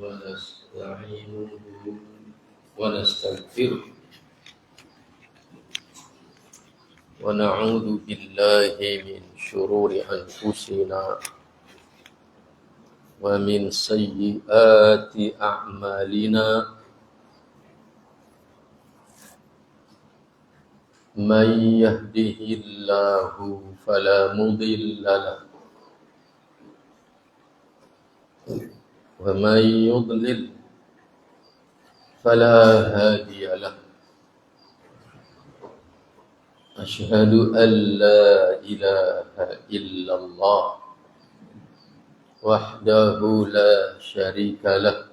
ونستعينه ونستغفره ونعوذ بالله من شرور أنفسنا ومن سيئات أعمالنا من يهده الله فلا مضل له ومن يضلل فلا هادي له أشهد أن لا إله إلا الله وحده لا شريك له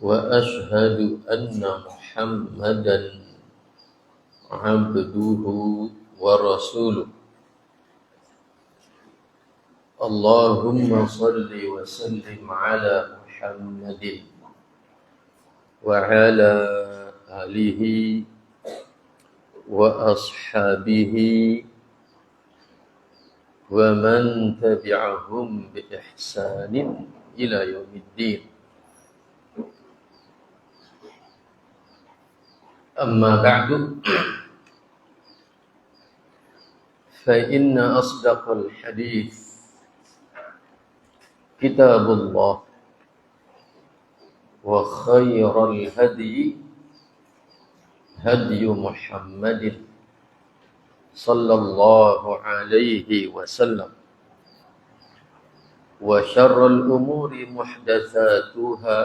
وأشهد أن محمدا عبده ورسوله اللهم صل وسلم على محمد وعلى آله وأصحابه ومن تبعهم بإحسان إلى يوم الدين أما بعد فإن أصدق الحديث كتاب الله وخير الهدي هدي محمد صلى الله عليه وسلم وشر الأمور محدثاتها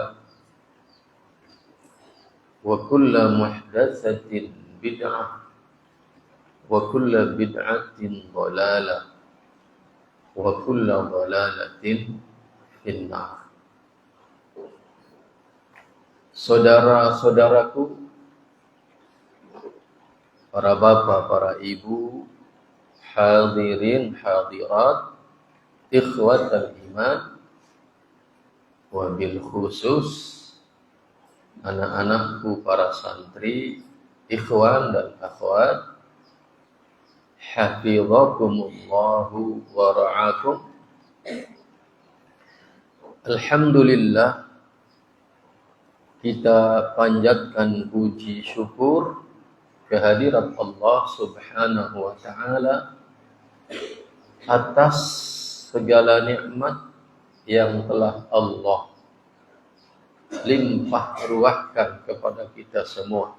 وكل محدثة بدعة وكل بدعة ضلالة وكل ضلالة في النار. Saudara-saudaraku, para bapak, para ibu, hadirin, hadirat, ikhwatal iman, wabil khusus anak-anakku para santri, ikhwan dan akhwat, hafizakumullahu wa ra'akum. Alhamdulillah, kita panjatkan puji syukur kehadirat Allah Subhanahu wa taala atas segala nikmat yang telah Allah limpah ruahkan kepada kita semua.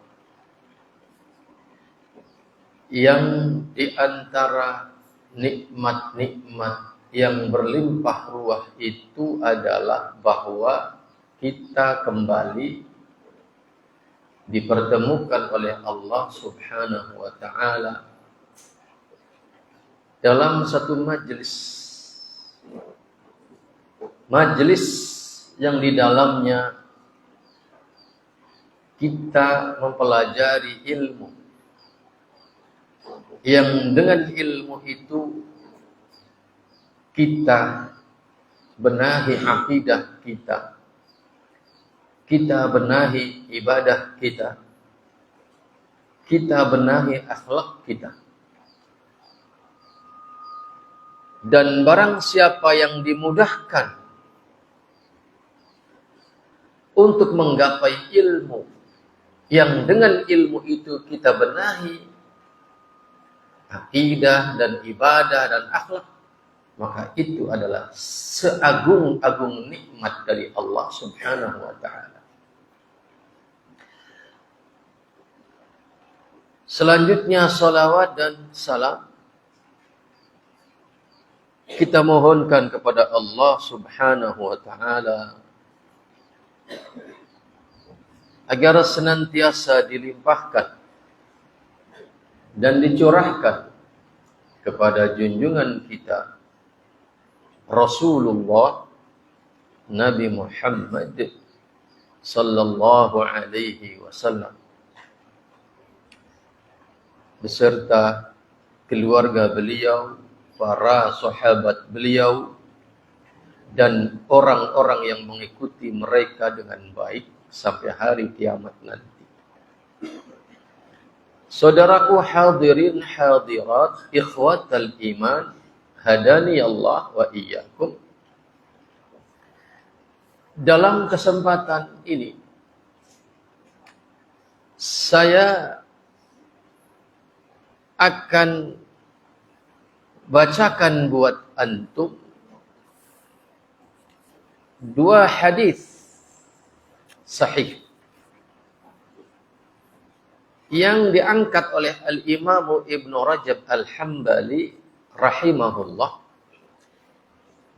Yang di antara nikmat-nikmat yang berlimpah ruah itu adalah bahwa kita kembali dipertemukan oleh Allah Subhanahu wa taala dalam satu majelis yang di dalamnya kita mempelajari ilmu, yang dengan ilmu itu kita benahi akidah kita, kita benahi ibadah kita, kita benahi akhlak kita. Dan barang siapa yang dimudahkan untuk menggapai ilmu, yang dengan ilmu itu kita benahi akidah dan ibadah dan akhlak, maka itu adalah seagung-agung nikmat dari Allah Subhanahu wa taala. Selanjutnya salawat dan salam kita mohonkan kepada Allah Subhanahu wa taala agar senantiasa dilimpahkan dan dicurahkan kepada junjungan kita Rasulullah Nabi Muhammad sallallahu alaihi wasallam beserta keluarga beliau, para sahabat beliau, dan orang-orang yang mengikuti mereka dengan baik sampai hari kiamat nanti. Saudaraku hadirin hadirat, ikhwatal iman, hadani Allah wa iyyakum. dalam kesempatan ini saya akan bacakan buat antum dua hadis sahih yang diangkat oleh Al-Imam Ibnu Rajab Al-Hambali rahimahullah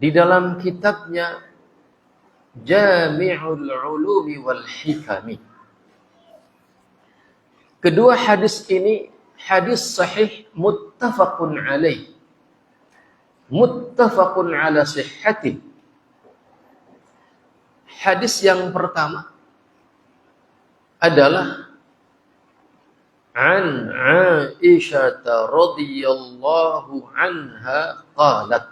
di dalam kitabnya Jami'ul Ulumi wal Hikami. Kedua hadis ini hadis sahih muttafaqun alaih. Muttafaqun ala sihhatih. Hadis yang pertama adalah an Aisyah radhiyallahu anha qalat.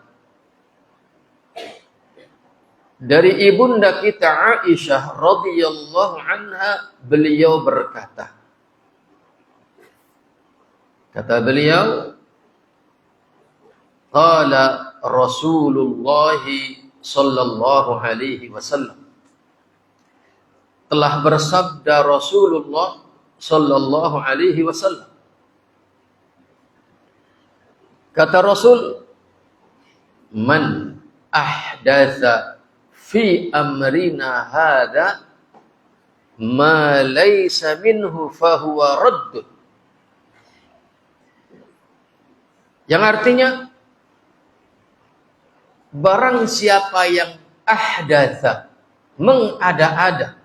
Dari ibunda kita Aisyah radhiyallahu anha, beliau berkata, kata beliau, qala Rasulullah sallallahu alaihi wasallam, telah bersabda Rasulullah sallallahu alaihi wasallam. Kata Rasul, man ahdatsa fi amrina hadza ma laysa minhu fahuwa radd. Yang artinya, barang siapa yang ahdatsa, mengada-ada,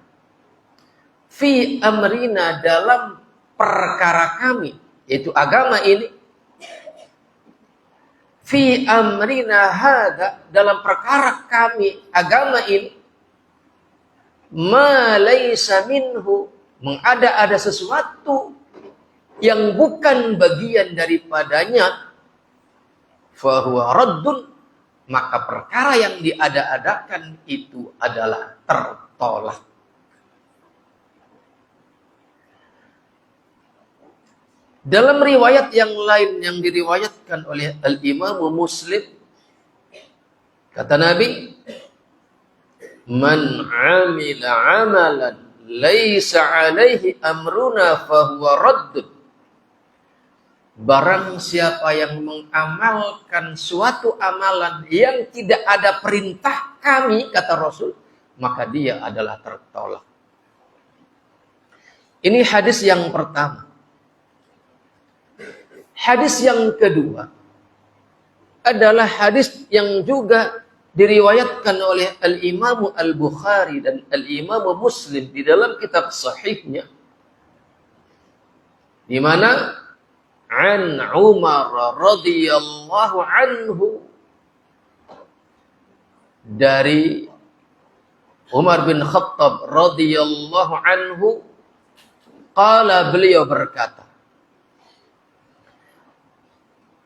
fi amrina, dalam perkara kami, yaitu agama ini, fi amrina hadza, dalam perkara kami, agama ini, ma laysa minhu, mengada-ada sesuatu yang bukan bagian daripadanya, fahuwa raddun, maka perkara yang diada-adakan itu adalah tertolak. Dalam riwayat yang lain yang diriwayatkan oleh Al-Imam Muslim, kata Nabi, man amila amalan laisa alaihi amruna fahuwa raddun. Barang siapa yang mengamalkan suatu amalan yang tidak ada perintah kami, kata Rasul, maka dia adalah tertolak. Ini hadis yang pertama. Hadis yang kedua adalah hadis yang juga diriwayatkan oleh Al-Imam Al-Bukhari dan Al-Imam Muslim di dalam kitab sahihnya, di mana an Umar radhiyallahu anhu, dari Umar bin Khattab radhiyallahu anhu, qala, beliau berkata,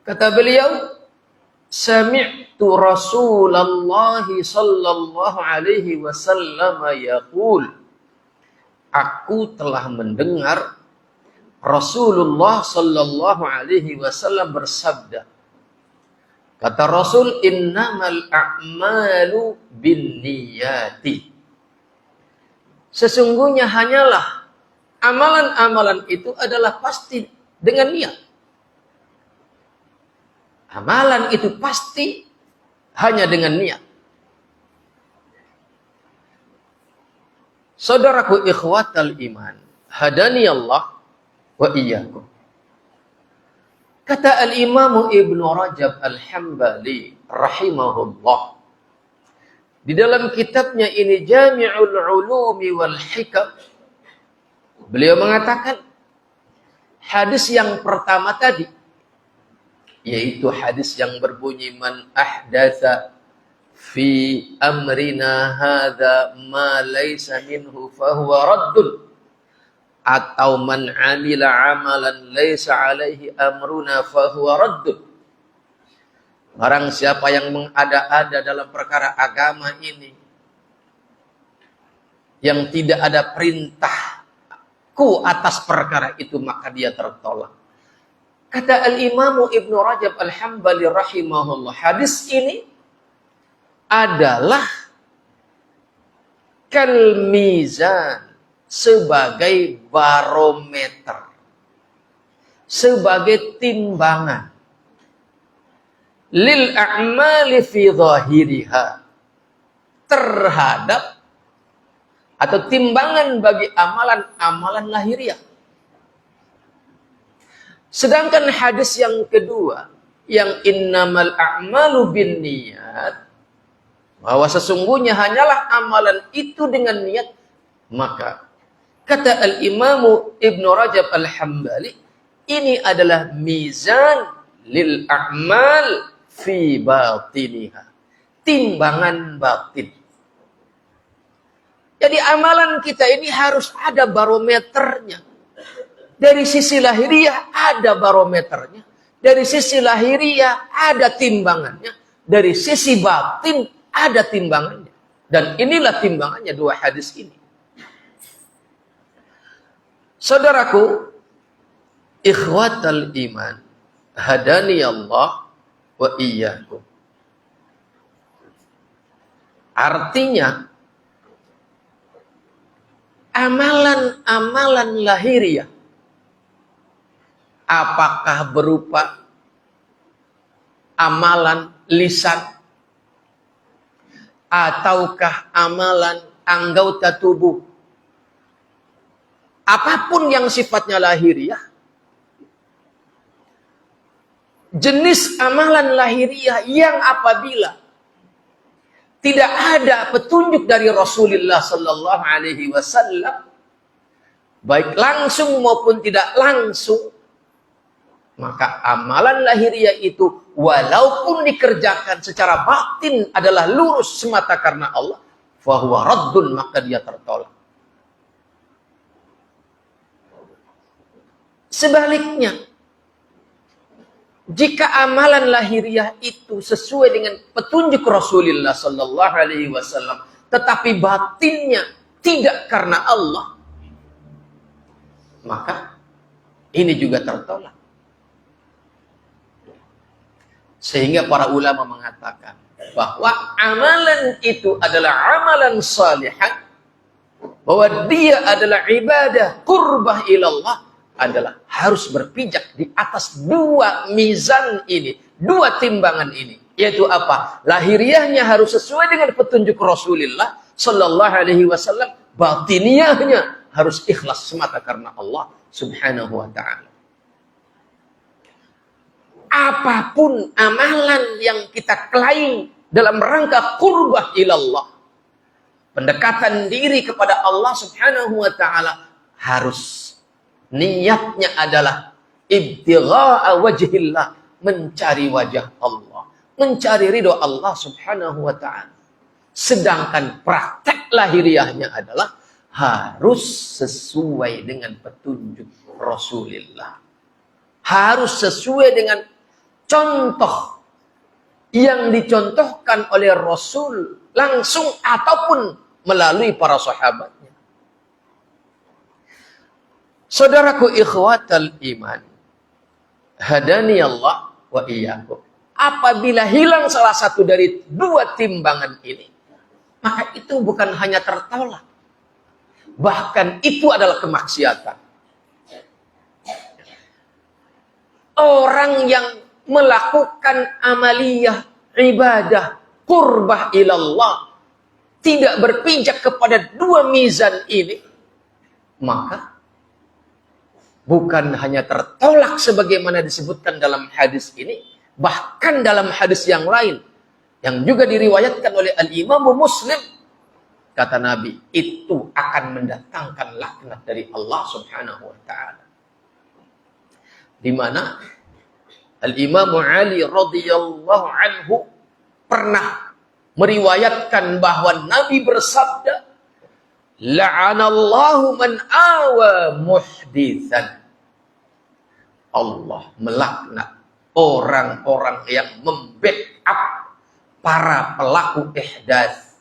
kata beliau, sami'tu Rasulullah sallallahu alaihi wasallam yaqul, aku telah mendengar Rasulullah sallallahu alaihi wasallam bersabda. Kata Rasul, innamal a'malu binniyati. Sesungguhnya hanyalah amalan-amalan itu adalah pasti dengan niat. Amalan itu pasti hanya dengan niat. Saudaraku ikhwatal iman, hadani Allah wa iyyakum. Kata Al-Imam Ibnu Rajab Al-Hambali rahimahullah, di dalam kitabnya ini Jami'ul Ulumi wal Hikam, beliau mengatakan hadis yang pertama tadi, yaitu hadis yang berbunyi man ahdatsa fi amrina hadza ma laysa minhu fahuwa raddun, atau man amila amalan laysa alaihi amruna fahuwa raddun. Barang siapa yang mengada-ada dalam perkara agama ini yang tidak ada perintahku atas perkara itu, maka dia tertolak. Kata Al-Imam Ibnu Rajab Al-Hambali rahimahullah, hadis ini adalah kal mizan, sebagai barometer, sebagai timbangan, lil a'mali fi zahiriha, terhadap atau timbangan bagi amalan-amalan lahiriah. Sedangkan hadis yang kedua, yang innamal a'malu binniyat, bahwa sesungguhnya hanyalah amalan itu dengan niat, maka kata al-Imamu Ibnu Rajab al-Hambali, ini adalah mizan lil a'mal fi batiniha, timbangan batin. Jadi amalan kita ini harus ada barometernya. Dari sisi lahiriah ada barometernya. Dari sisi lahiriah ada timbangannya. Dari sisi batin ada timbangannya. Dan inilah timbangannya dua hadis ini. Saudaraku, ikhwatal iman, hadani Allah wa iyyakum. Artinya, amalan-amalan lahiriah, apakah berupa amalan lisan, ataukah amalan anggota tubuh, apapun yang sifatnya lahiriah, jenis amalan lahiriah yang apabila tidak ada petunjuk dari Rasulullah Sallallahu Alaihi Wasallam, baik langsung maupun tidak langsung, maka amalan lahiriah itu walaupun dikerjakan secara batin adalah lurus semata karena Allah, fahuwa raddun, maka dia tertolak. Sebaliknya, jika amalan lahiriah itu sesuai dengan petunjuk Rasulullah Sallallahu Alaihi Wasallam, tetapi batinnya tidak karena Allah, maka ini juga tertolak. Sehingga para ulama mengatakan bahwa amalan itu adalah amalan salihan, bahwa dia adalah ibadah qurbah ilallah, adalah harus berpijak di atas dua mizan ini, dua timbangan ini. Yaitu apa? Lahiriahnya harus sesuai dengan petunjuk Rasulullah Sallallahu Alaihi Wasallam, batiniahnya harus ikhlas semata karena Allah Subhanahu Wa Taala. Apapun amalan yang kita klaim dalam rangka qurbah ilallah, pendekatan diri kepada Allah Subhanahu Wa Taala, harus niatnya adalah ibtigha'a wajhillah, mencari wajah Allah, mencari ridho Allah Subhanahu Wa Ta'ala. Sedangkan praktek lahiriahnya adalah harus sesuai dengan petunjuk Rasulullah, harus sesuai dengan contoh yang dicontohkan oleh Rasul langsung ataupun melalui para sahabatnya. Saudaraku ikhwatal iman, hadani Allah wa iyyakum. Apabila hilang salah satu dari dua timbangan ini, maka itu bukan hanya tertolak, bahkan itu adalah kemaksiatan. Orang yang melakukan amaliyah ibadah qurbah ilallah, tidak berpijak kepada dua mizan ini, maka bukan hanya tertolak sebagaimana disebutkan dalam hadis ini, bahkan dalam hadis yang lain yang juga diriwayatkan oleh Al-Imamu Muslim, kata Nabi, itu akan mendatangkan laknat dari Allah Subhanahu Wa Ta'ala. Di mana Al-Imamu Ali radhiyallahu anhu pernah meriwayatkan bahwa Nabi bersabda, la'anallahu man awa muhdithan. Allah melaknat orang-orang yang membackup para pelaku ihdas.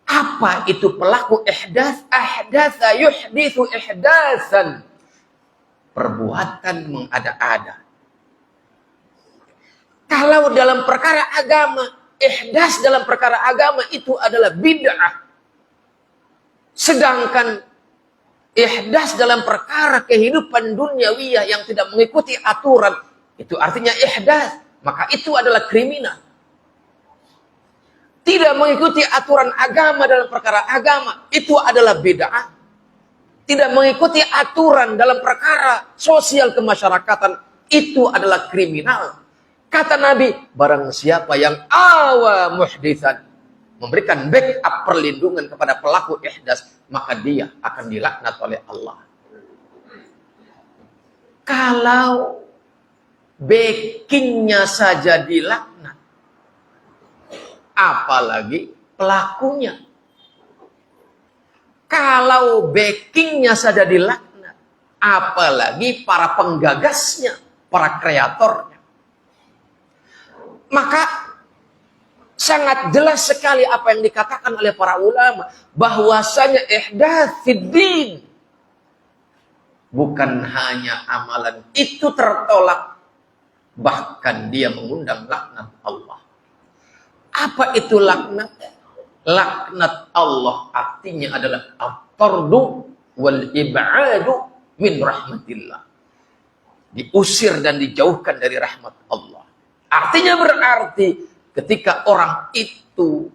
Apa itu pelaku ihdas? Ahdatsa yuhditsu ihdatsan. Perbuatan mengada-ada. Kalau dalam perkara agama, ihdas dalam perkara agama itu adalah bid'ah. Sedangkan ihdas dalam perkara kehidupan duniawiyah yang tidak mengikuti aturan, itu artinya ihdas, maka itu adalah kriminal. Tidak mengikuti aturan agama dalam perkara agama, itu adalah bid'ah. Tidak mengikuti aturan dalam perkara sosial kemasyarakatan, itu adalah kriminal. Kata Nabi, barang siapa yang awa muhditsan, memberikan backup perlindungan kepada pelaku ihdas, maka dia akan dilaknat oleh Allah. Kalau backingnya saja dilaknat, apalagi pelakunya. Kalau backingnya saja dilaknat, apalagi para penggagasnya, para kreatornya. Maka sangat jelas sekali apa yang dikatakan oleh para ulama, bahwasanya ihdaats fid din bukan hanya amalan itu tertolak, bahkan dia mengundang laknat Allah. Apa itu laknat? Laknat Allah artinya adalah at-tardu wal ib'adu min rahmatillah. Diusir dan dijauhkan dari rahmat Allah. Artinya berarti ketika orang itu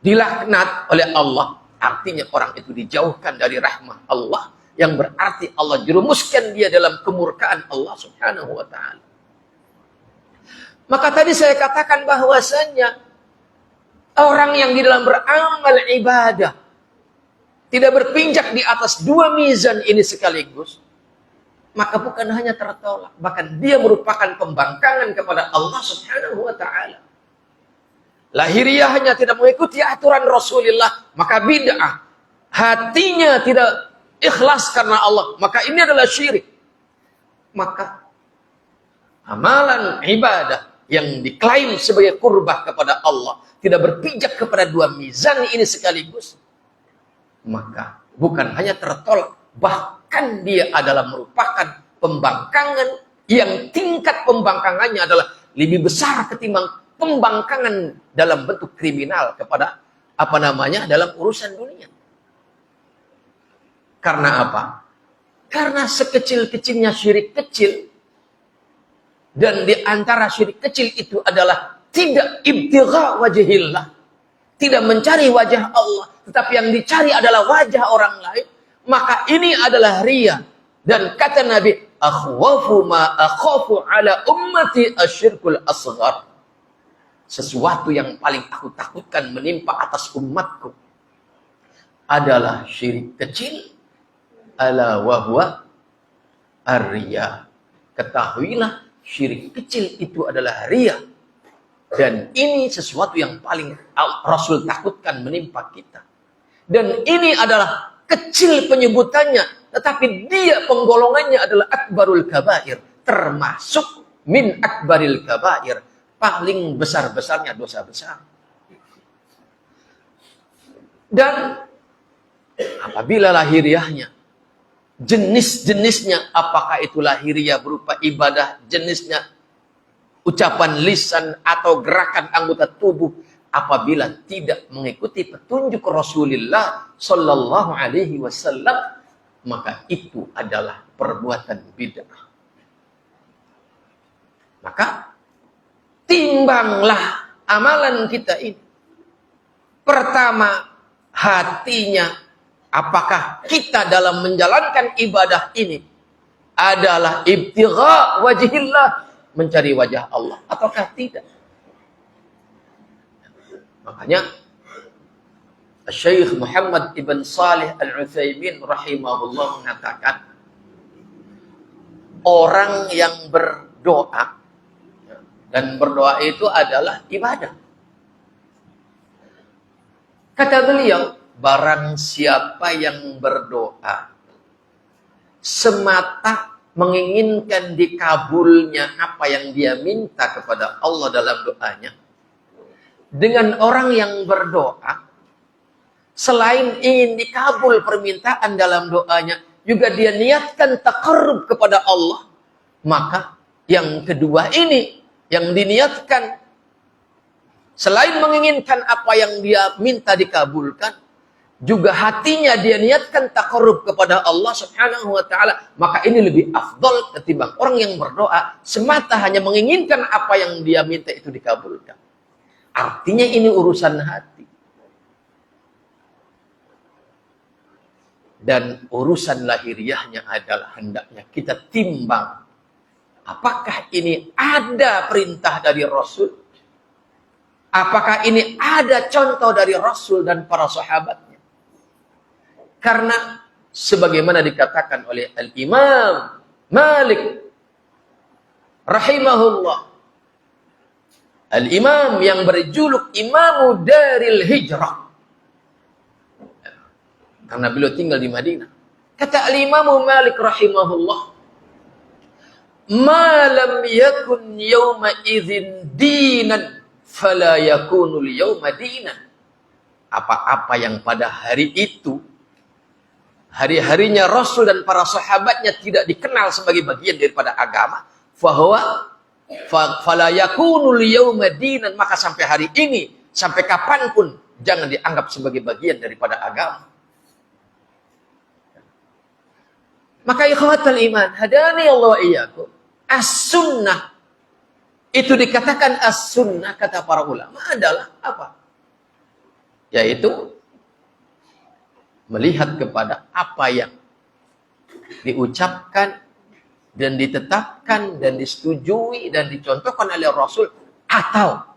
dilaknat oleh Allah, artinya orang itu dijauhkan dari rahmat Allah, yang berarti Allah jerumuskan dia dalam kemurkaan Allah Subhanahu wa ta'ala. Maka tadi saya katakan bahwasanya orang yang di dalam beramal ibadah tidak berpinjak di atas dua mizan ini sekaligus, maka bukan hanya tertolak, bahkan dia merupakan pembangkangan kepada Allah Subhanahu wa ta'ala. Lahiriahnya tidak mengikuti aturan Rasulullah, maka bid'ah. Hatinya tidak ikhlas karena Allah, maka ini adalah syirik. Maka amalan ibadah yang diklaim sebagai qurbah kepada Allah tidak berpijak kepada dua mizan ini sekaligus, maka bukan hanya tertolak, bahkan dia adalah merupakan pembangkangan yang tingkat pembangkangannya adalah lebih besar ketimbang pembangkangan dalam bentuk kriminal kepada dalam urusan dunia. Karena apa? Karena sekecil-kecilnya syirik kecil, dan di antara syirik kecil itu adalah tidak ibtigha wajhillah, tidak mencari wajah Allah, tetapi yang dicari adalah wajah orang lain, maka ini adalah riya. Dan kata Nabi, akhwafu ma akhafu ala ummati asyirkul asghar. Sesuatu yang paling aku takutkan menimpa atas umatku adalah syirik kecil, ala wahwa ar-riya. Ketahuilah, syirik kecil itu adalah riya. Dan ini sesuatu yang paling Rasul takutkan menimpa kita. Dan ini adalah kecil penyebutannya, tetapi dia penggolongannya adalah akbarul kabair, termasuk min akbaril kabair, paling besar-besarnya dosa besar. Dan apabila lahiriahnya, jenis-jenisnya, apakah itu lahiriah berupa ibadah, jenisnya ucapan lisan atau gerakan anggota tubuh, apabila tidak mengikuti petunjuk Rasulullah Sallallahu Alaihi Wasallam, maka itu adalah perbuatan bid'ah. Maka timbanglah amalan kita ini. Pertama, hatinya, apakah kita dalam menjalankan ibadah ini adalah ibtigha wajhillah, mencari wajah Allah, ataukah tidak? Makanya Syekh Muhammad ibn Salih al-Utsaimin rahimahullah mengatakan, orang yang berdoa, dan berdoa itu adalah ibadah. Kata beliau, barang siapa yang berdoa semata menginginkan dikabulnya apa yang dia minta kepada Allah dalam doanya, dengan orang yang berdoa selain ingin dikabul permintaan dalam doanya, juga dia niatkan taqarrub kepada Allah, maka yang kedua ini yang diniatkan, selain menginginkan apa yang dia minta dikabulkan, juga hatinya dia niatkan taqarrub kepada Allah Subhanahu wa taala, maka ini lebih afdal ketimbang orang yang berdoa semata hanya menginginkan apa yang dia minta itu dikabulkan. Artinya ini urusan hati. Dan urusan lahiriahnya adalah hendaknya kita timbang. Apakah ini ada perintah dari Rasul? Apakah ini ada contoh dari Rasul dan para sahabatnya? Karena sebagaimana dikatakan oleh Al-Imam Malik rahimahullah, Al-Imam yang berjuluk Imamu Daril Hijrah, karena beliau tinggal di Madinah. Kata Al-Imam Malik rahimahullah, "Ma lam yakun yawma idzin dinan, fala yakunul yawma dinan." Apa-apa yang pada hari itu, hari-harinya Rasul dan para sahabatnya tidak dikenal sebagai bagian daripada agama, fala yakunul yawma dinan, maka sampai hari ini, sampai kapanpun jangan dianggap sebagai bagian daripada agama. Maka ikhwatal iman, hadani Allah wa iyyakum, as-sunnah itu dikatakan as-sunnah kata para ulama adalah apa? Yaitu melihat kepada apa yang diucapkan dan ditetapkan dan disetujui dan dicontohkan oleh Rasul, atau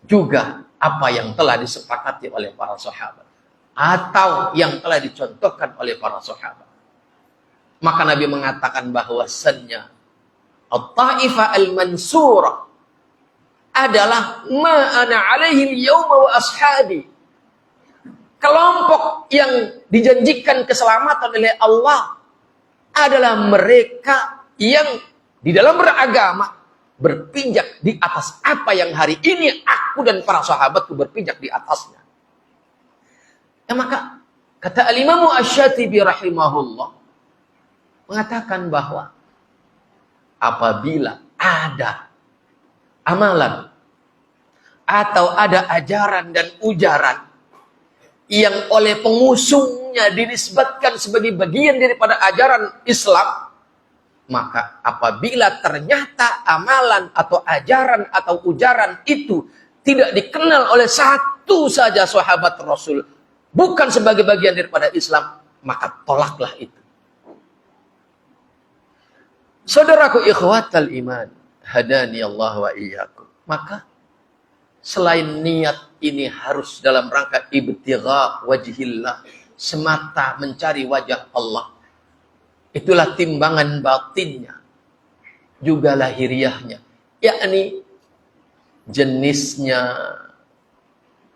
juga apa yang telah disepakati oleh para sahabat, atau yang telah dicontohkan oleh para sahabat. Maka Nabi mengatakan bahwasannya at-ta'ifah al-mansurah adalah ma ana alaihi al-yawma wa ashabi. Kelompok yang dijanjikan keselamatan oleh Allah adalah mereka yang di dalam beragama berpijak di atas apa yang hari ini aku dan para sahabatku berpijak di atasnya. Ya, maka kata Al-Imam Asy-Syatibi rahimahullah mengatakan bahwa apabila ada amalan atau ada ajaran dan ujaran yang oleh pengusungnya dinisbatkan sebagai bagian daripada ajaran Islam, maka apabila ternyata amalan atau ajaran atau ujaran itu tidak dikenal oleh satu saja sahabat Rasul, bukan sebagai bagian daripada Islam, maka tolaklah itu. Saudaraku ikhwatal iman, hadani Allah wa iyyakum. Maka selain niat ini harus dalam rangka ibtigha wajhillah, semata mencari wajah Allah. Itulah timbangan batinnya, juga lahiriahnya, yakni jenisnya,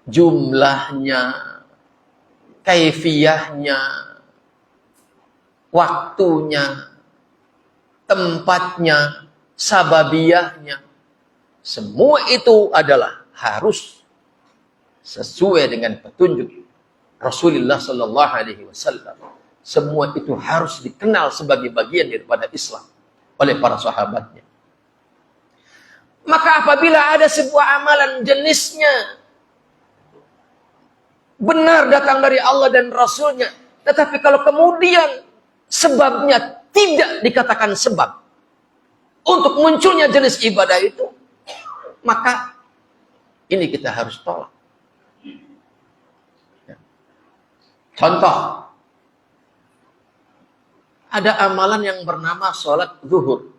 jumlahnya, kaifiyahnya, waktunya, tempatnya, sababiyahnya, semua itu adalah harus sesuai dengan petunjuk Rasulullah Sallallahu Alaihi Wasallam. Semua itu harus dikenal sebagai bagian daripada Islam oleh para sahabatnya. Maka apabila ada sebuah amalan jenisnya benar datang dari Allah dan Rasulnya, tetapi kalau kemudian sebabnya tidak dikatakan sebab untuk munculnya jenis ibadah itu, maka ini kita harus tolak. Contoh, ada amalan yang bernama sholat zuhur.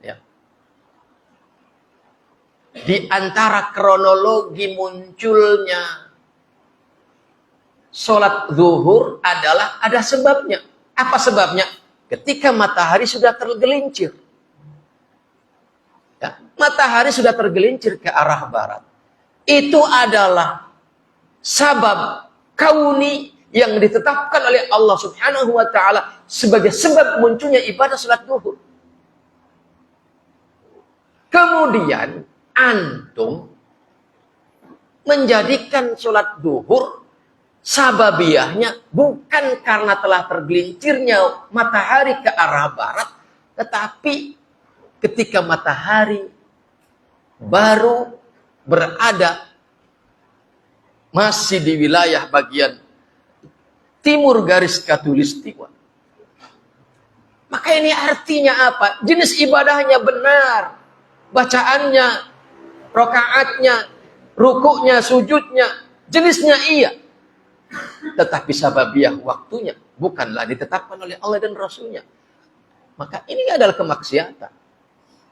Ya. Di antara kronologi munculnya sholat zuhur adalah ada sebabnya. Apa sebabnya? Ketika matahari sudah tergelincir. Ya, matahari sudah tergelincir ke arah barat. Itu adalah sabab kauni yang ditetapkan oleh Allah Subhanahu wa taala sebagai sebab munculnya ibadah salat zuhur. Kemudian antum menjadikan salat zuhur sababiyahnya bukan karena telah tergelincirnya matahari ke arah barat, tetapi ketika matahari baru berada masih di wilayah bagian timur garis khatulistiwa. Maka ini artinya apa? Jenis ibadahnya benar, bacaannya, rakaatnya, rukuknya, sujudnya, jenisnya iya. Tetapi sababiyah waktunya bukanlah ditetapkan oleh Allah dan Rasulnya. Maka ini adalah kemaksiatan.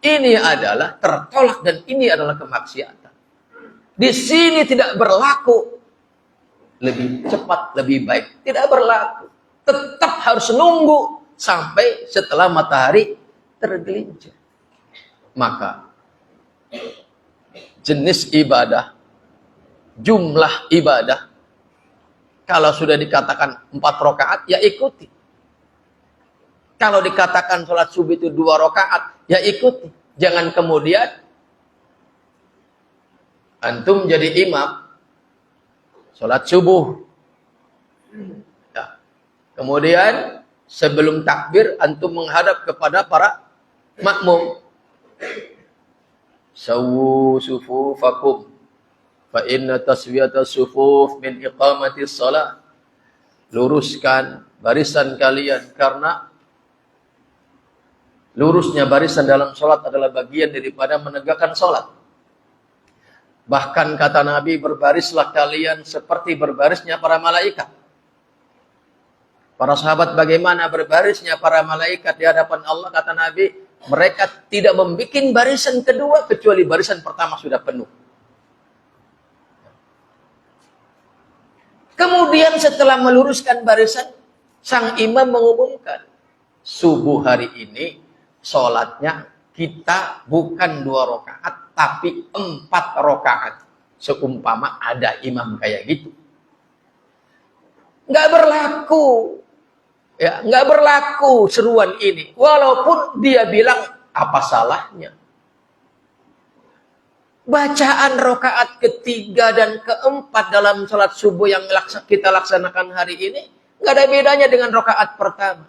Ini adalah tertolak dan ini adalah kemaksiatan. Di sini tidak berlaku lebih cepat, lebih baik. Tidak berlaku. Tetap harus nunggu sampai setelah matahari tergelincir. Maka jenis ibadah, jumlah ibadah, kalau sudah dikatakan 4 rakaat, ya ikuti. Kalau dikatakan sholat subuh itu 2 rakaat, ya ikuti. Jangan kemudian antum jadi imam sholat subuh. Ya. Kemudian sebelum takbir antum menghadap kepada para makmum. Sawu sufufakum fa inna taswiyatas sufuf min iqamatis shalah. Luruskan barisan kalian, karena lurusnya barisan dalam sholat adalah bagian daripada menegakkan sholat. Bahkan kata Nabi, berbarislah kalian seperti berbarisnya para malaikat. Para sahabat bagaimana berbarisnya para malaikat di hadapan Allah? Kata Nabi, mereka tidak membuat barisan kedua kecuali barisan pertama sudah penuh. Kemudian setelah meluruskan barisan, sang imam mengumumkan, subuh hari ini sholatnya kita bukan 2 rakaat, tapi 4 rakaat. Seumpama ada imam kayak gitu. Nggak berlaku. Ya, nggak berlaku seruan ini. Walaupun dia bilang, apa salahnya? Bacaan rakaat ketiga dan keempat dalam sholat subuh yang kita laksanakan hari ini, nggak ada bedanya dengan rakaat pertama.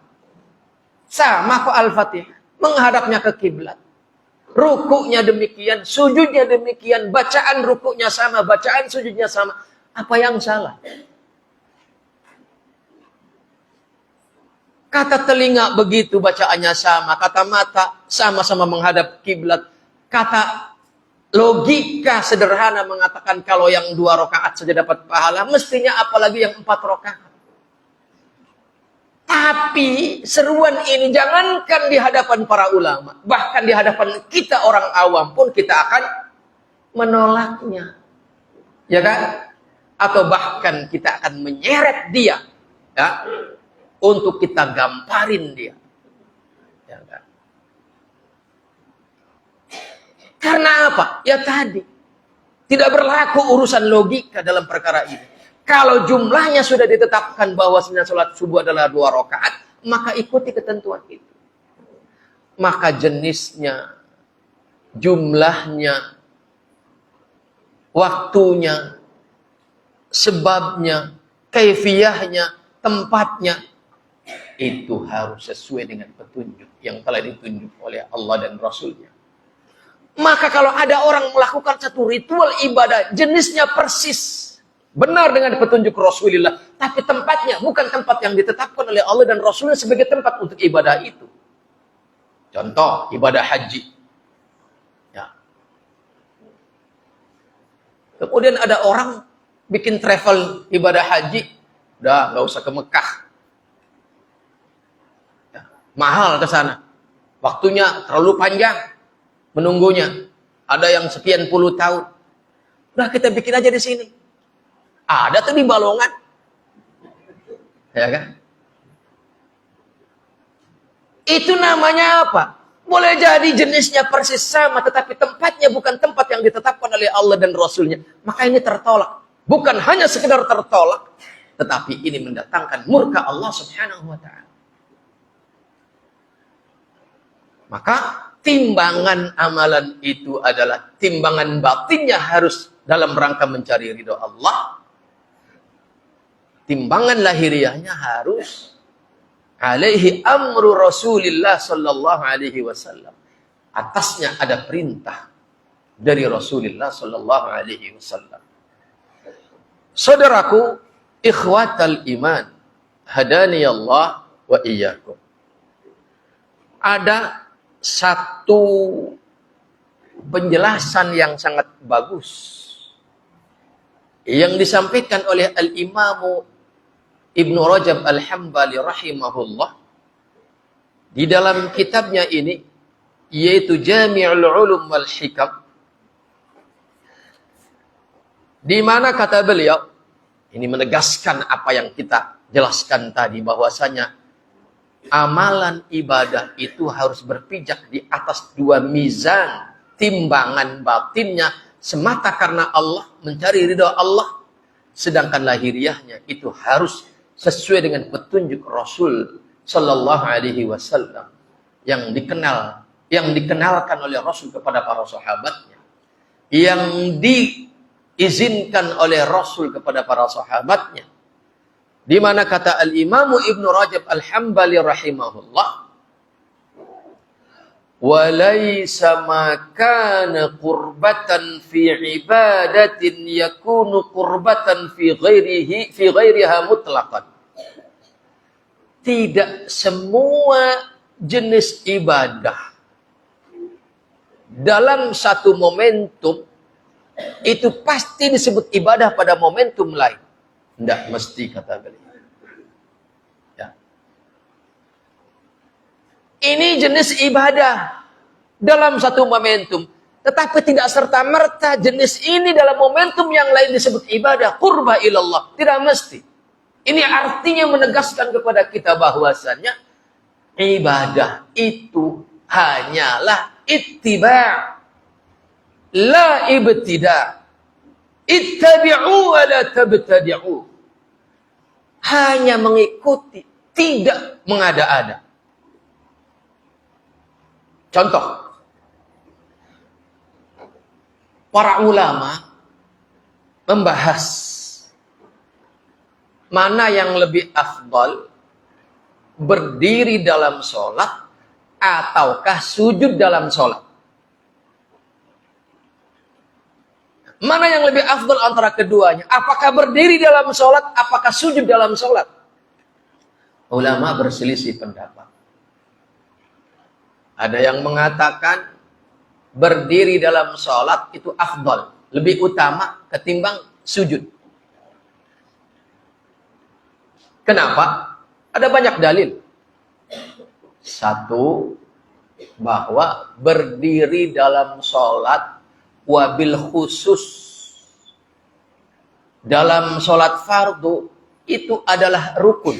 Sama kok Al-Fatihah. Menghadapnya ke kiblat. Rukuknya demikian, sujudnya demikian, bacaan rukuknya sama, bacaan sujudnya sama. Apa yang salah? Kata telinga begitu bacaannya sama, kata mata sama-sama menghadap kiblat. Kata logika sederhana mengatakan kalau yang 2 rakaat saja dapat pahala, mestinya apalagi yang 4 rakaat. Tapi seruan ini jangankan di hadapan para ulama, bahkan di hadapan kita orang awam pun kita akan menolaknya. Ya kan? Atau bahkan kita akan menyeret dia, ya, untuk kita gamparin dia. Ya kan? Karena apa? Ya tadi, tidak berlaku urusan logika dalam perkara ini. Kalau jumlahnya sudah ditetapkan bahwasanya sholat subuh adalah 2 rakaat, maka ikuti ketentuan itu. Maka jenisnya, jumlahnya, waktunya, sebabnya, kaifiyahnya, tempatnya, itu harus sesuai dengan petunjuk yang telah ditunjuk oleh Allah dan Rasulnya. Maka kalau ada orang melakukan satu ritual ibadah, jenisnya persis benar dengan petunjuk Rasulullah, tapi tempatnya bukan tempat yang ditetapkan oleh Allah dan Rasulnya sebagai tempat untuk ibadah itu. Contoh, ibadah haji. Ya. Kemudian ada orang bikin travel ibadah haji, udah nggak usah ke Mekah. Ya. Mahal ke sana. Waktunya terlalu panjang menunggunya. Ada yang sekian puluh tahun. Udah kita bikin aja di sini. Ada tuh di Balongan. Ya kan? Itu namanya apa? Boleh jadi jenisnya persis sama, tetapi tempatnya bukan tempat yang ditetapkan oleh Allah dan Rasulnya. Maka ini tertolak. Bukan hanya sekedar tertolak, tetapi ini mendatangkan murka Allah Subhanahu wa ta'ala. Maka timbangan amalan itu adalah timbangan batinnya harus dalam rangka mencari ridho Allah. Timbangan lahiriahnya harus alaihi amru Rasulillah sallallahu alaihi wasallam. Atasnya ada perintah dari Rasulullah sallallahu alaihi wasallam. Saudaraku, ikhwatal iman, hadani Allah wa iyyakum. Ada satu penjelasan yang sangat bagus yang disampaikan oleh Al-Imamu Ibnu Rajab Al-Hambali rahimahullah di dalam kitabnya ini, yaitu Jami'ul Ulum wal Hikam, di mana kata beliau, ini menegaskan apa yang kita jelaskan tadi, bahwasanya amalan ibadah itu harus berpijak di atas dua mizan, timbangan batinnya semata karena Allah, mencari ridha Allah, sedangkan lahiriahnya itu harus sesuai dengan petunjuk Rasul sallallahu alaihi wasallam yang dikenalkan oleh Rasul kepada para sahabatnya, yang diizinkan oleh Rasul kepada para sahabatnya. Di mana kata Al-Imamu Ibnu Rajab Al-Hambali rahimahullah, walaysa ma kana qurbatan fi ibadatin yakunu qurbatan fi ghairiha mutlaqan. Tidak semua jenis ibadah dalam satu momentum itu pasti disebut ibadah pada momentum lain. Tidak mesti, kata beliau. Ya. Ini jenis ibadah dalam satu momentum, tetapi tidak serta-merta jenis ini dalam momentum yang lain disebut ibadah, qurba ilallah. Tidak mesti. Ini artinya menegaskan kepada kita bahwasannya ibadah itu hanyalah ittiba', la ibtida'. Ittabi'u wa la tabtadi'u. Hanya mengikuti, tidak mengada-ada. Contoh, para ulama membahas mana yang lebih afdal, berdiri dalam sholat ataukah sujud dalam sholat. Mana yang lebih afdal antara keduanya? Apakah berdiri dalam sholat, apakah sujud dalam sholat? Ulama berselisih pendapat. Ada yang mengatakan berdiri dalam sholat itu afdal, lebih utama ketimbang sujud. Kenapa? Ada banyak dalil. Satu, bahwa berdiri dalam sholat wabil khusus dalam sholat fardu itu adalah rukun.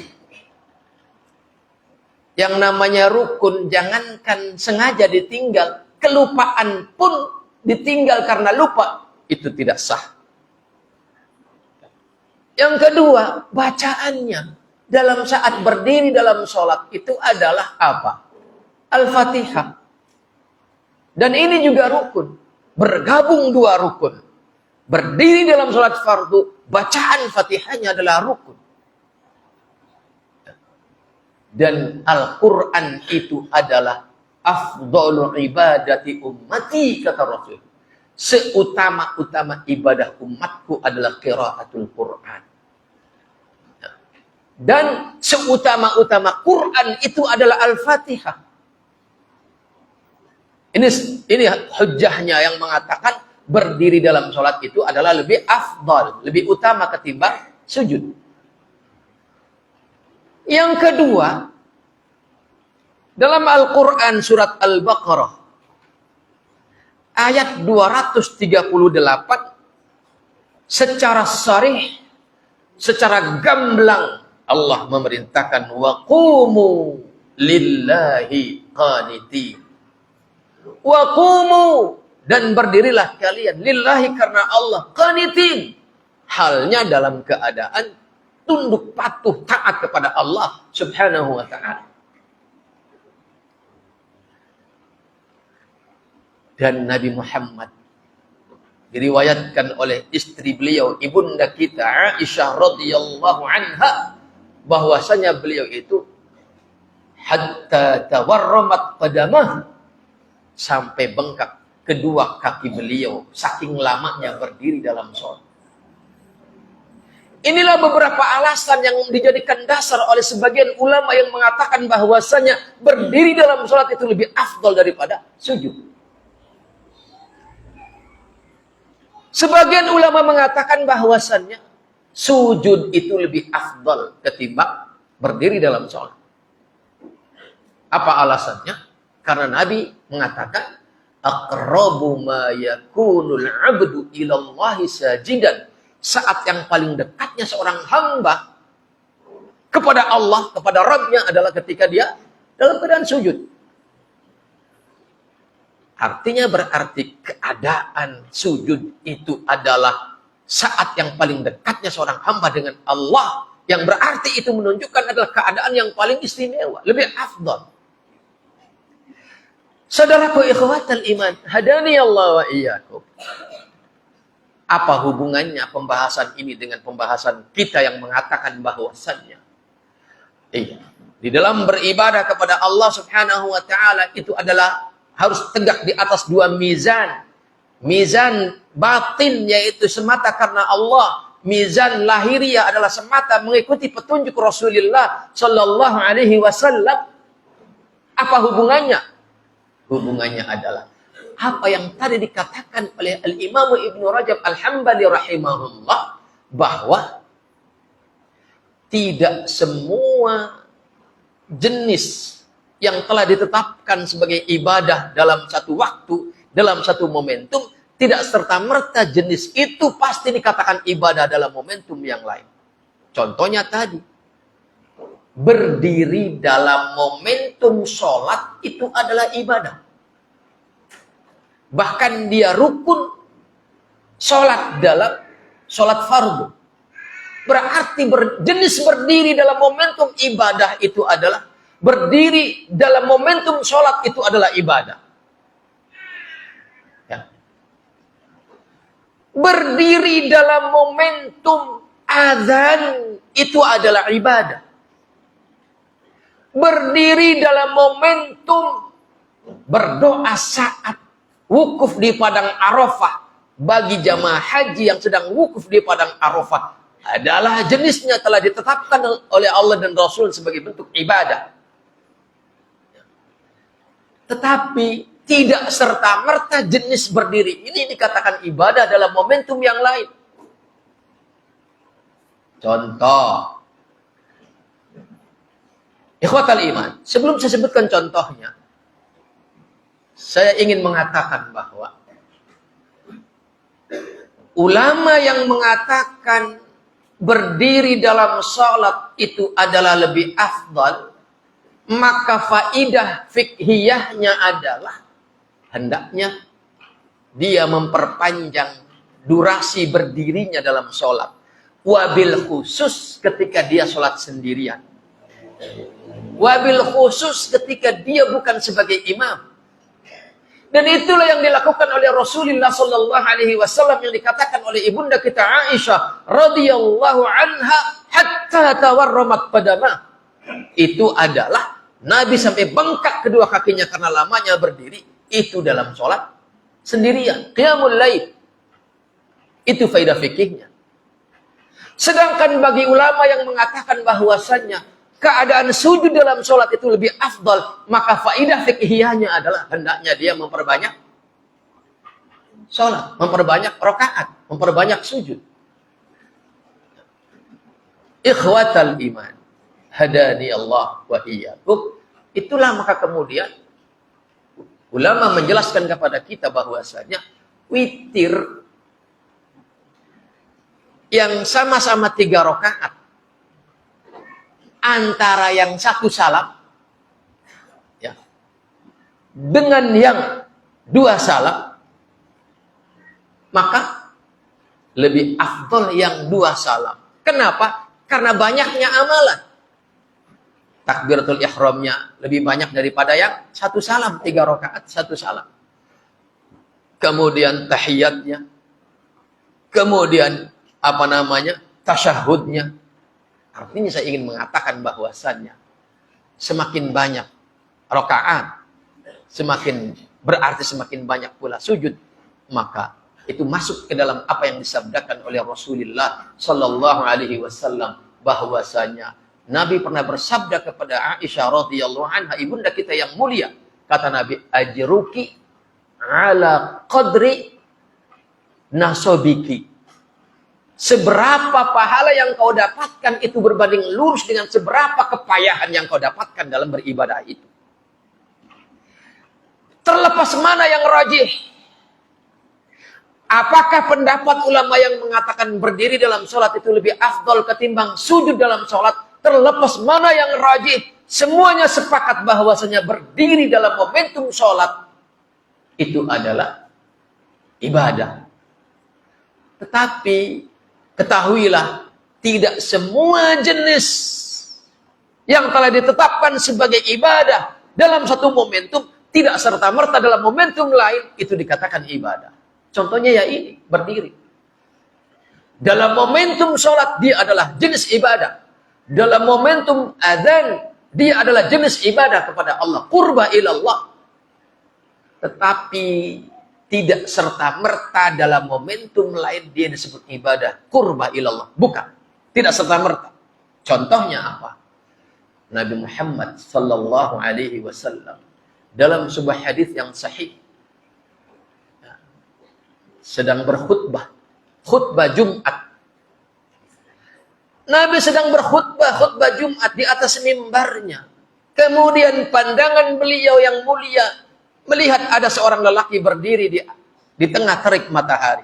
Yang namanya rukun, jangankan sengaja ditinggal, kelupaan pun ditinggal karena lupa, itu tidak sah. Yang kedua, bacaannya dalam saat berdiri dalam sholat itu adalah apa? Al-Fatihah. Dan ini juga rukun. Bergabung dua rukun. Berdiri dalam sholat fardu, bacaan Fatihahnya adalah rukun. Dan Al-Quran itu adalah afdhalul ibadati ummati, kata Rasul. Seutama-utama ibadah umatku adalah qiraatul Quran. Dan seutama-utama Quran itu adalah Al-Fatihah. Ini hujjahnya yang mengatakan berdiri dalam sholat itu adalah lebih afdal, lebih utama ketimbang sujud. Yang kedua, dalam Al-Quran surat Al-Baqarah ayat 238 secara sharih, secara gamblang Allah memerintahkan wa qumu lillahi qanitin. Wa qumu, dan berdirilah kalian lillahi, karena Allah, qanitin, halnya dalam keadaan tunduk patuh taat kepada Allah subhanahu wa ta'ala. Dan Nabi Muhammad diriwayatkan oleh istri beliau, ibunda kita Aisyah radhiyallahu anha, bahwasanya beliau itu hatta tawarramat qadamah, sampai bengkak kedua kaki beliau saking lamanya berdiri dalam sholat. Inilah beberapa alasan yang dijadikan dasar oleh sebagian ulama yang mengatakan bahwasanya berdiri dalam sholat itu lebih afdal daripada sujud. Sebagian ulama mengatakan bahwasannya sujud itu lebih afdal ketimbang berdiri dalam sholat. Apa alasannya? Karena Nabi mengatakan, aqrabu ma yakunul 'abdu ilallahi sajidan. Saat yang paling dekatnya seorang hamba kepada Allah, kepada Rabbnya adalah ketika dia dalam keadaan sujud. Artinya berarti keadaan sujud itu adalah saat yang paling dekatnya seorang hamba dengan Allah. Yang berarti itu menunjukkan adalah keadaan yang paling istimewa, lebih afdal. Saudaraku ikhwatal iman, hadani Allah wa iyyakum. Apa hubungannya pembahasan ini dengan pembahasan kita yang mengatakan bahwasannya di dalam beribadah kepada Allah Subhanahu wa taala itu adalah harus tegak di atas dua mizan. Mizan batin yaitu semata karena Allah, mizan lahiriah adalah semata mengikuti petunjuk Rasulullah sallallahu alaihi wasallam. Apa hubungannya? Hubungannya adalah apa yang tadi dikatakan oleh Al-Imam Ibnu Rajab Al-Hambali rahimahullah, bahwa tidak semua jenis yang telah ditetapkan sebagai ibadah dalam satu waktu, dalam satu momentum, tidak serta-merta jenis itu pasti dikatakan ibadah dalam momentum yang lain. Contohnya tadi, berdiri dalam momentum sholat itu adalah ibadah. Bahkan dia rukun sholat dalam sholat fardu. Berarti jenis berdiri dalam momentum ibadah itu adalah berdiri dalam momentum sholat itu adalah ibadah. Ya. Berdiri dalam momentum azan itu adalah ibadah. Berdiri dalam momentum berdoa saat wukuf di padang Arafah bagi jamaah haji yang sedang wukuf di padang Arafah adalah jenisnya telah ditetapkan oleh Allah dan Rasul sebagai bentuk ibadah. Tetapi tidak serta-merta jenis berdiri ini dikatakan ibadah dalam momentum yang lain. Contoh, ikhwatal iman, sebelum saya sebutkan contohnya, saya ingin mengatakan bahwa ulama yang mengatakan berdiri dalam sholat itu adalah lebih afdal, maka faidah fikhiyahnya adalah hendaknya dia memperpanjang durasi berdirinya dalam sholat. Wabil khusus ketika dia sholat sendirian. Wabil khusus ketika dia bukan sebagai imam. Dan itulah yang dilakukan oleh Rasulullah sallallahu alaihi wasallam yang dikatakan oleh ibunda kita Aisyah radhiyallahu anha hatta tawarramat qadamah. Itu adalah Nabi sampai bengkak kedua kakinya karena lamanya berdiri. Itu dalam sholat sendirian, qiyamul lail. Itu faidah fikihnya. Sedangkan bagi ulama yang mengatakan bahwasannya keadaan sujud dalam sholat itu lebih afdal, maka faidah fikhiyahnya adalah hendaknya dia memperbanyak sholat, memperbanyak rakaat, memperbanyak sujud. Ikhwatal iman, hadani Allah wa iyyakum. Itulah maka kemudian ulama menjelaskan kepada kita bahwasanya witir yang sama-sama 3 rakaat antara yang satu salam ya, dengan yang 2 salam, maka lebih afdal yang 2 salam. Kenapa? Karena banyaknya amalan. Takbiratul ihramnya lebih banyak daripada yang 1 salam, 3 rakaat 1 salam. Kemudian tahiyatnya, kemudian tasyahudnya. Artinya saya ingin mengatakan bahwasannya semakin banyak rakaat, semakin berarti semakin banyak pula sujud, maka itu masuk ke dalam apa yang disabdakan oleh Rasulullah Sallallahu Alaihi Wasallam, bahwasanya Nabi pernah bersabda kepada Aisyah radhiyallahu anha, ibunda kita yang mulia, kata Nabi, ajruki ala qadri nasobiki. Seberapa pahala yang kau dapatkan itu berbanding lurus dengan seberapa kepayahan yang kau dapatkan dalam beribadah itu. Terlepas mana yang rajih, apakah pendapat ulama yang mengatakan berdiri dalam sholat itu lebih afdol ketimbang sujud dalam sholat? Terlepas mana yang rajih, semuanya sepakat bahwasanya berdiri dalam momentum sholat itu adalah ibadah. Tetapi ketahuilah, tidak semua jenis yang telah ditetapkan sebagai ibadah dalam satu momentum tidak serta-merta dalam momentum lain itu dikatakan ibadah. Contohnya ya ini, berdiri. Dalam momentum sholat dia adalah jenis ibadah. Dalam momentum adzan dia adalah jenis ibadah kepada Allah, qurba ilallah. Tetapi tidak serta-merta dalam momentum lain dia disebut ibadah, qurba ilallah. Bukan, tidak serta-merta. Contohnya apa? Nabi Muhammad sallallahu alaihi wasallam dalam sebuah hadis yang sahih sedang berkhutbah, khutbah Jumat. Nabi sedang berkhutbah, khutbah Jumat di atas mimbarnya. Kemudian pandangan beliau yang mulia melihat ada seorang lelaki berdiri di tengah terik matahari.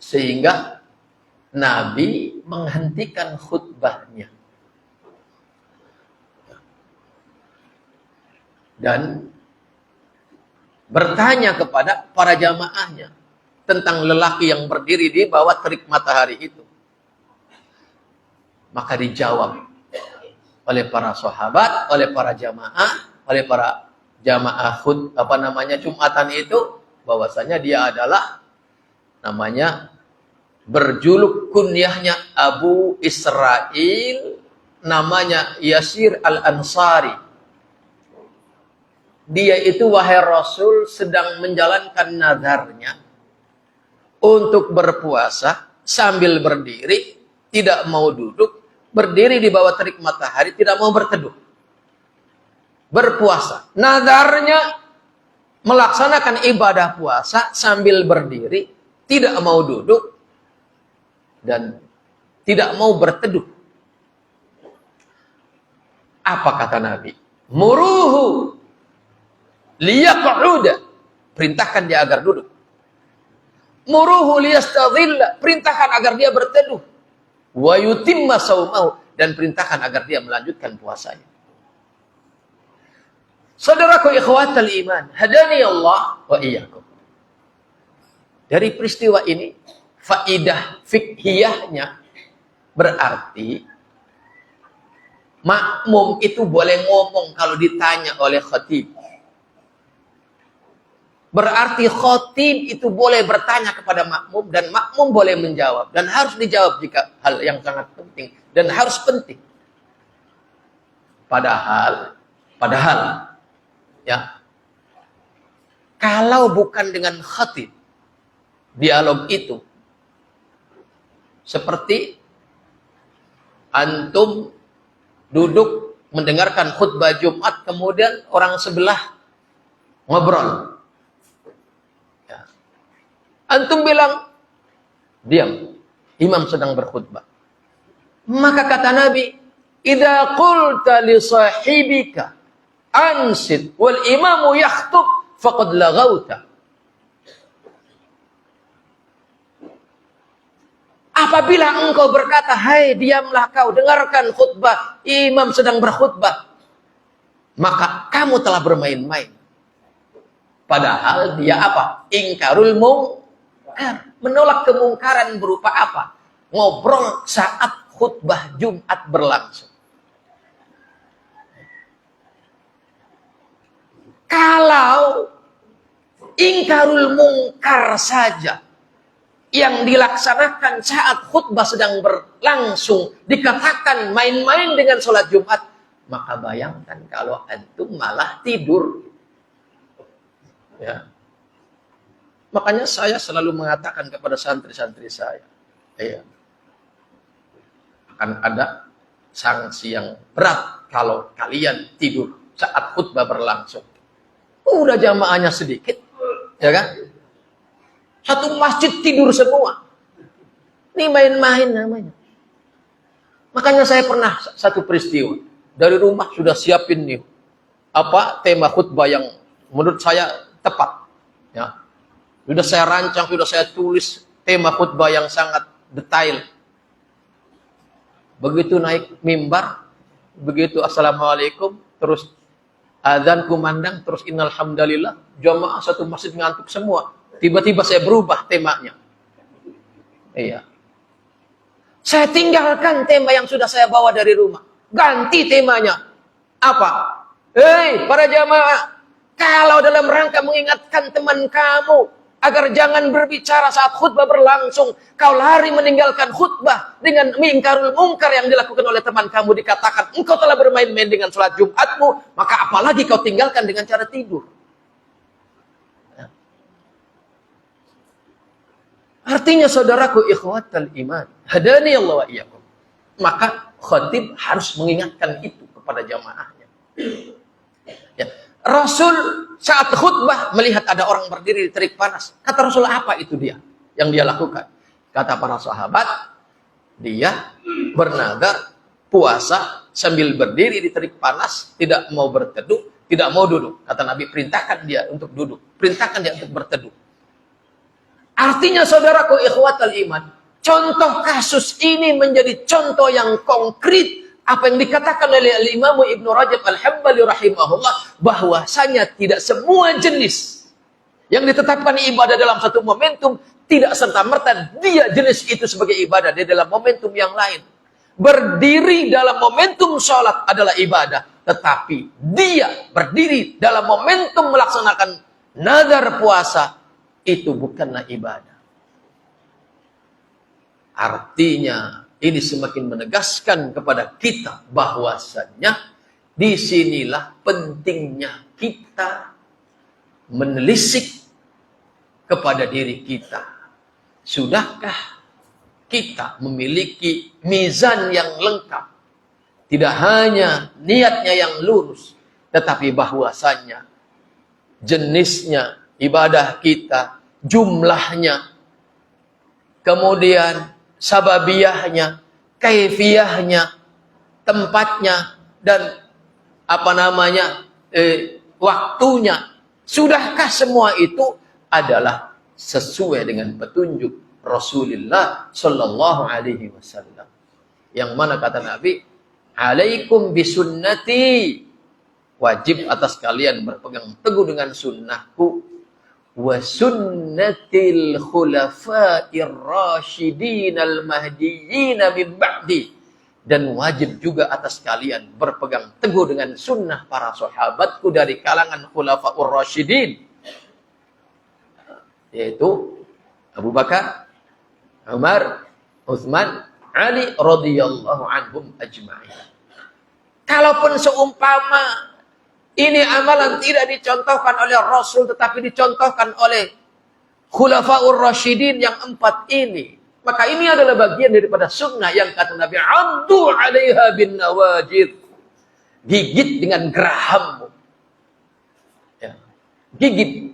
Sehingga Nabi menghentikan khutbahnya. Dan bertanya kepada para jamaahnya tentang lelaki yang berdiri di bawah terik matahari itu. Maka dijawab oleh para sahabat, oleh para jamaah, oleh para jamaah Jumatan itu, bahwasanya dia adalah namanya berjuluk kunyahnya Abu Israil, namanya Yasir Al-Ansari. Dia itu, wahai Rasul, sedang menjalankan nadarnya untuk berpuasa sambil berdiri, tidak mau duduk, berdiri di bawah terik matahari, tidak mau berteduh. Berpuasa. Nadarnya melaksanakan ibadah puasa sambil berdiri, tidak mau duduk, dan tidak mau berteduh. Apa kata Nabi? Muruhu liyaq'uda, perintahkan dia agar duduk. Muruhu liyastadhilla, perintahkan agar dia berteduh. Wa yutimma saumahu, dan perintahkan agar dia melanjutkan puasanya. Saudaraku ikhwatal iman, hadani Allah wa iyyakum. Dari peristiwa ini, faidah fikhiyahnya berarti makmum itu boleh ngomong kalau ditanya oleh khatib. Berarti khatib itu boleh bertanya kepada makmum dan makmum boleh menjawab. Dan harus dijawab jika hal yang sangat penting. Dan harus penting. Padahal ya, kalau bukan dengan khatib, dialog itu seperti antum duduk mendengarkan khutbah Jumat, kemudian orang sebelah ngobrol. Antum bilang, diam, imam sedang berkhutbah. Maka kata Nabi, idza qulta li sahibika ansit wal imamu yakhtub faqad laghauta. Apabila engkau berkata, hai diamlah kau, dengarkan khutbah, imam sedang berkhutbah, maka kamu telah bermain-main. Padahal dia apa? Ingkarul mungkar, menolak kemungkaran berupa apa? Ngobrol saat khutbah Jumat berlangsung. Kalau ingkarul mungkar saja yang dilaksanakan saat khutbah sedang berlangsung dikatakan main-main dengan sholat Jumat, maka bayangkan kalau antum malah tidur. Ya. Makanya saya selalu mengatakan kepada santri-santri saya, iya, akan ada sanksi yang berat kalau kalian tidur saat khutbah berlangsung. Udah jamaahnya sedikit, ya kan? Satu masjid tidur semua. Ini main-main namanya. Makanya saya pernah satu peristiwa. Dari rumah sudah siapin nih tema khutbah yang menurut saya tepat. Ya. Sudah saya rancang, sudah saya tulis tema khutbah yang sangat detail. Begitu naik mimbar, begitu assalamualaikum, terus azan kumandang, terus innalhamdalillah, jamaah satu masjid ngantuk semua. Tiba-tiba saya berubah temanya. Iya. Saya tinggalkan tema yang sudah saya bawa dari rumah. Ganti temanya. Apa? Hei, para jamaah, kalau dalam rangka mengingatkan teman kamu agar jangan berbicara saat khutbah berlangsung, kau lari meninggalkan khutbah dengan mingkarul mungkar yang dilakukan oleh teman kamu, dikatakan engkau telah bermain-main dengan sholat Jumatmu, maka apalagi kau tinggalkan dengan cara tidur. Artinya saudaraku ikhwatal iman, hadani Allah wa iyyakum. Maka khatib harus mengingatkan itu kepada jamaahnya. Ya. Rasul saat khutbah melihat ada orang berdiri di terik panas. Kata Rasul, apa itu dia yang dia lakukan? Kata para sahabat, dia bernadar puasa sambil berdiri di terik panas, tidak mau berteduh, tidak mau duduk. Kata Nabi, perintahkan dia untuk duduk, perintahkan dia untuk berteduh. Artinya saudaraku ikhwatal iman, contoh kasus ini menjadi contoh yang konkret apa yang dikatakan oleh Imam Ibnu Rajab Al-Hambali rahimahullah, bahwasanya tidak semua jenis yang ditetapkan ibadah dalam satu momentum tidak serta-merta dia jenis itu sebagai ibadah di dalam momentum yang lain. Berdiri dalam momentum sholat adalah ibadah, tetapi dia berdiri dalam momentum melaksanakan nazar puasa itu bukanlah ibadah. Artinya ini semakin menegaskan kepada kita bahwasannya disinilah pentingnya kita menelisik kepada diri kita. Sudahkah kita memiliki mizan yang lengkap? Tidak hanya niatnya yang lurus, tetapi bahwasannya jenisnya ibadah kita, jumlahnya, kemudian sababiyahnya, kaifiyahnya, tempatnya, dan waktunya. Sudahkah semua itu adalah sesuai dengan petunjuk Rasulullah Sallallahu Alaihi Wasallam? Yang mana kata Nabi, alaikum bisunnati, wajib atas kalian berpegang teguh dengan sunnahku, wa sunnatil khulafa'ir rasyidin al-mahdiyyin min ba'di, dan wajib juga atas kalian berpegang teguh dengan sunnah para sahabatku dari kalangan khulafa'ur rasyidin, yaitu Abu Bakar, Umar, Utsman, Ali radhiyallahu anhum ajma'in. Kalaupun seumpama ini amalan tidak dicontohkan oleh Rasul, tetapi dicontohkan oleh Khulafaur Rasyidin yang 4 ini, maka ini adalah bagian daripada sunnah yang kata Nabi, "Addu 'alaiha bin nawajid." Gigit dengan gerahammu. Ya. Gigit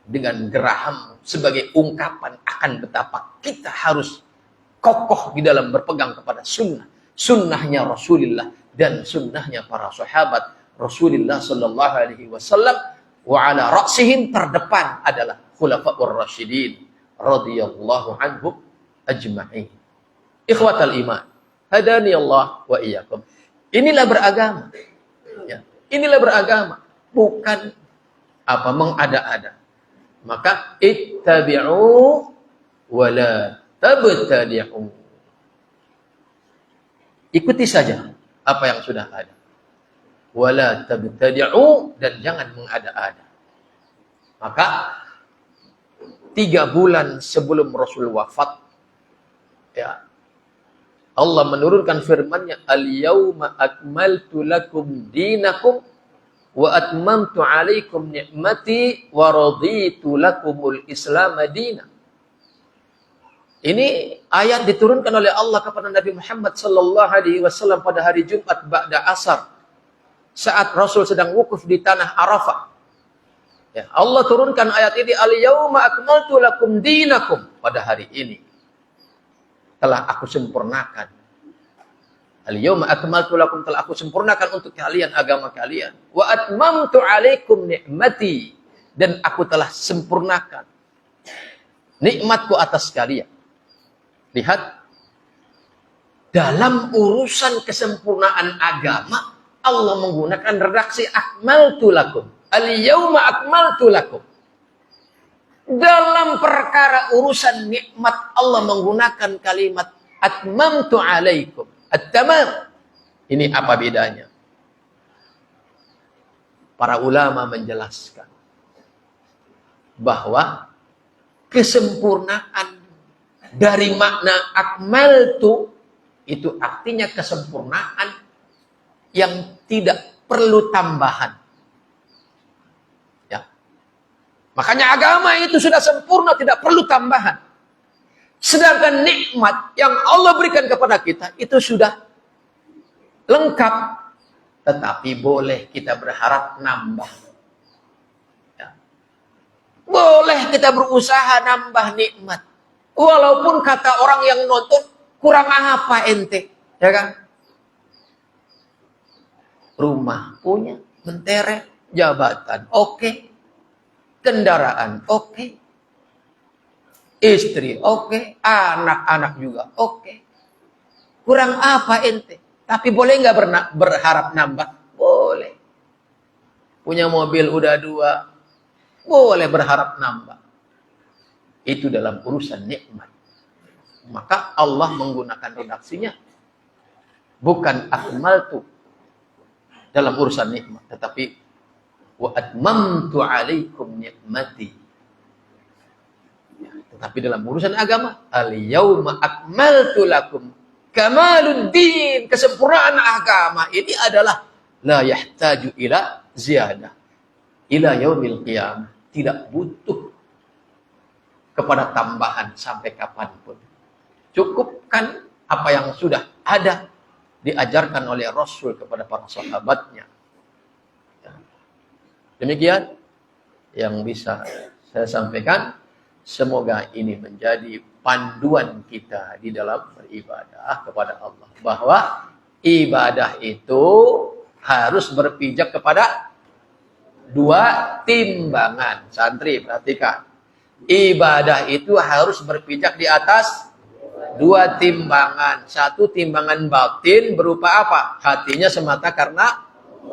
dengan gerahammu sebagai ungkapan akan betapa kita harus kokoh di dalam berpegang kepada sunnah. Sunnahnya Rasulullah dan sunnahnya para sahabat Rasulullah Sallallahu Alaihi Wasallam, wa ala ra'sihim, terdepan adalah Khulafaur Rasyidin radhiyallahu anhum ajma'in. Ikhwatal iman, hadani Allah wa iyyakum. Inilah beragama. Ya, inilah beragama, bukan mengada-ada. Maka ittabi'u wa la tabtadi'u. Ikuti saja apa yang sudah ada. Wala tabtadi'u, dan jangan mengada-ada. Maka 3 bulan sebelum Rasul wafat, ya, Allah menurunkan firman-Nya, al-yauma akmaltu lakum dinakum wa atmamtu 'alaikum ni'mati wa raditu lakumul Islam madina. Ini ayat diturunkan oleh Allah kepada Nabi Muhammad sallallahu alaihi wasallam pada hari Jumat ba'da asar, saat Rasul sedang wukuf di tanah Arafah. Ya, Allah turunkan ayat ini, al-yauma akmaltu lakum dinakum, pada hari ini telah aku sempurnakan. Al-yauma akmaltu lakum, telah aku sempurnakan untuk kalian agama kalian. Wa atmamtu 'alaikum ni'mati, dan aku telah sempurnakan nikmatku atas kalian. Lihat, dalam urusan kesempurnaan agama Allah menggunakan redaksi akmaltu lakum. Al-yauma akmaltu lakum. Dalam perkara urusan nikmat Allah menggunakan kalimat atmamtu 'alaikum. At-tamam. Ini apa bedanya? Para ulama menjelaskan bahwa kesempurnaan dari makna akmaltu itu artinya kesempurnaan yang tidak perlu tambahan. Ya. Makanya agama itu sudah sempurna, tidak perlu tambahan. Sedangkan nikmat yang Allah berikan kepada kita itu sudah lengkap, tetapi boleh kita berharap nambah. Ya. Boleh kita berusaha nambah nikmat. Walaupun kata orang yang nonton, kurang apa ente, ya kan? Rumah punya, mentereng, jabatan oke, kendaraan oke, istri oke, anak-anak juga oke. Kurang apa ente? Tapi boleh nggak berharap nambah? Boleh. Punya mobil udah 2, boleh berharap nambah. Itu dalam urusan nikmat. Maka Allah menggunakan redaksinya bukan akmaltu dalam urusan nikmat, tetapi wa atmamtu 'alaikum ni'mati. Ya, tetapi dalam urusan agama, al-yauma akmaltu lakum kamaluddin, kesempurnaan agama ini adalah la yahtaju ila ziyadah ila yaumil qiyamah, tidak butuh kepada tambahan sampai kapanpun. Cukupkan apa yang sudah ada diajarkan oleh Rasul kepada para sahabatnya. Ya. Demikian yang bisa saya sampaikan. Semoga ini menjadi panduan kita di dalam beribadah kepada Allah. Bahwa ibadah itu harus berpijak kepada 2 timbangan. Santri, perhatikan. Ibadah itu harus berpijak di atas 2 timbangan. 1 timbangan batin berupa apa? Hatinya semata karena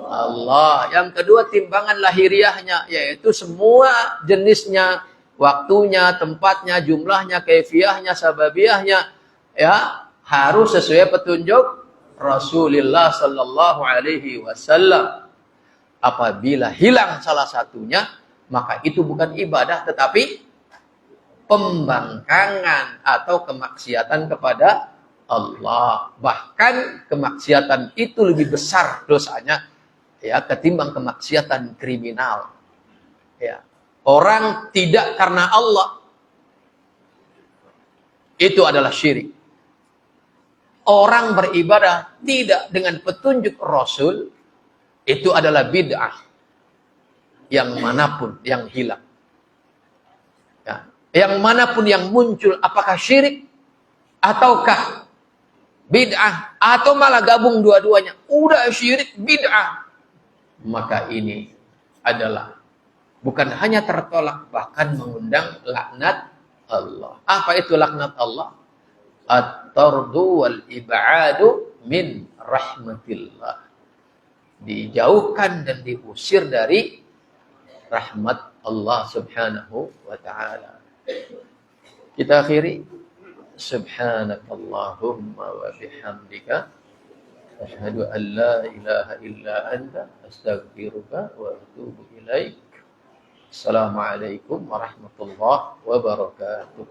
Allah. Yang kedua timbangan lahiriahnya, yaitu semua jenisnya, waktunya, tempatnya, jumlahnya, kaifiahnya, sababiyahnya, ya harus sesuai petunjuk Rasulullah sallallahu alaihi wasallam. Apabila hilang salah satunya, maka itu bukan ibadah tetapi pembangkangan atau kemaksiatan kepada Allah. Bahkan kemaksiatan itu lebih besar dosanya, ya, ketimbang kemaksiatan kriminal. Ya. Orang tidak karena Allah, itu adalah syirik. Orang beribadah tidak dengan petunjuk Rasul, itu adalah bid'ah. Yang manapun yang hilang. Ya. Yang manapun yang muncul, apakah syirik ataukah bid'ah, atau malah gabung dua-duanya, udah syirik bid'ah, maka ini adalah bukan hanya tertolak, bahkan mengundang laknat Allah. Apa itu laknat Allah? At-tardu wal ib'adu min rahmatillah. Dijauhkan dan diusir dari rahmat Allah subhanahu wa ta'ala. Kita akhiri. Subhanakallahumma wa bihamdika asyhadu an la ilaha illa anta astaghfiruka wa atubu ilaik. Assalamualaikum warahmatullahi wabarakatuh.